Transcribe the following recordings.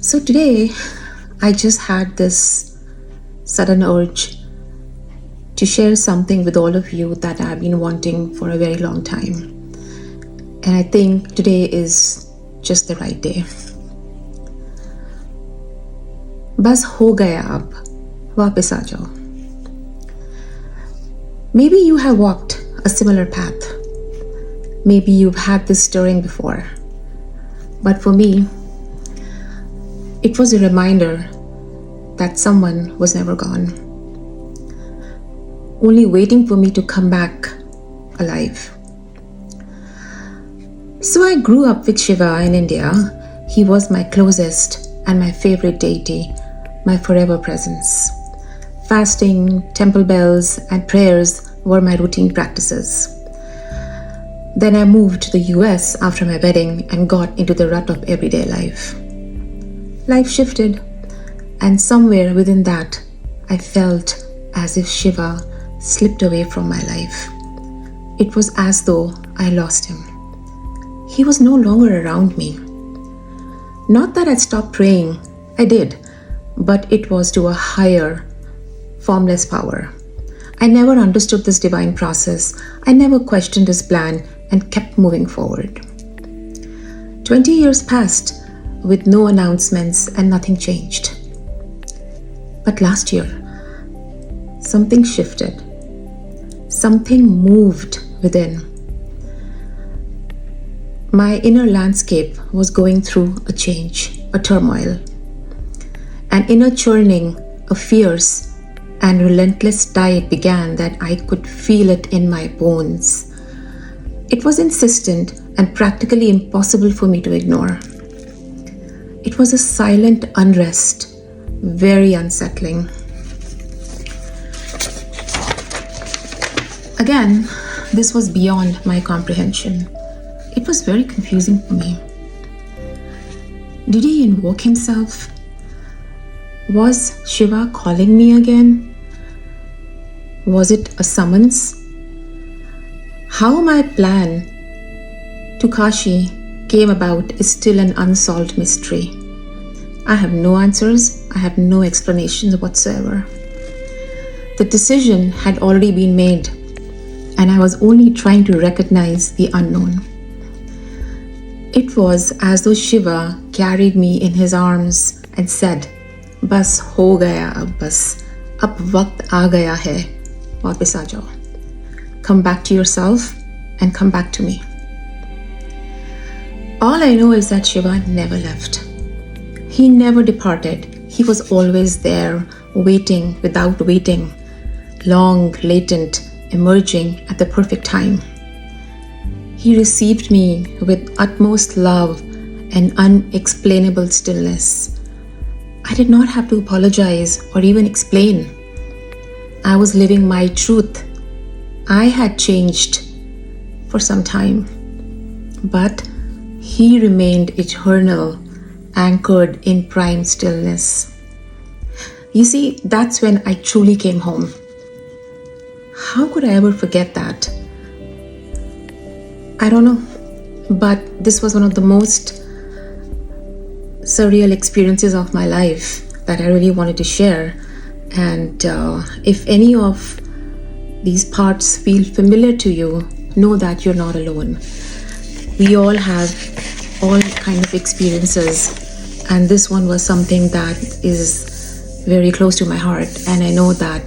So today, I just had this sudden urge to share something with all of you that I've been wanting for a very long time. And I think today is just the right day. बस हो गया अब, वापस आ जाओ. Maybe you have walked a similar path. Maybe you've had this stirring before. But for me, it was a reminder that someone was never gone, only waiting for me to come back alive. So I grew up with Shiva in India. He was my closest and my favorite deity, my forever presence. Fasting, temple bells, and prayers were my routine practices. Then I moved to the US after my wedding and got into the rut of everyday life. Life shifted, and somewhere within that, I felt as if Shiva slipped away from my life. It was as though I lost him. He was no longer around me. Not that I'd stopped praying, I did, but it was to a higher, formless power. I never understood this divine process. I never questioned his plan and kept moving forward. 20 years passed with no announcements and nothing changed. But last year, something shifted. Something moved within. My inner landscape was going through a change, a turmoil. An inner churning, a fierce and relentless tide began that I could feel it in my bones. It was insistent and practically impossible for me to ignore. It was a silent unrest, very unsettling. Again, this was beyond my comprehension. It was very confusing for me. Did he invoke himself? Was Shiva calling me again? Was it a summons? How my plan to Kashi came about is still an unsolved mystery. I have no answers, I have no explanations whatsoever. The decision had already been made, and I was only trying to recognize the unknown. It was as though Shiva carried me in his arms and said, "Bas ho gaya ab bas, ab waqt aa gaya hai, वापस आ जाओ. Come back to yourself and come back to me." All I know is that Shiva never left. He never departed. He was always there, waiting without waiting, long, latent, emerging at the perfect time. He received me with utmost love and unexplainable stillness. I did not have to apologize or even explain. I was living my truth. I had changed for some time, but he remained eternal, anchored in prime stillness. You see, that's when I truly came home. How could I ever forget that? I don't know, but this was one of the most surreal experiences of my life that I really wanted to share. And if any of these parts feel familiar to you, know that you're not alone. We all have all kind of experiences, and this one was something that is very close to my heart, and I know that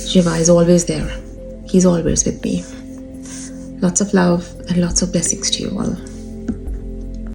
Shiva is always there. He's always with me. Lots of love and lots of blessings to you all.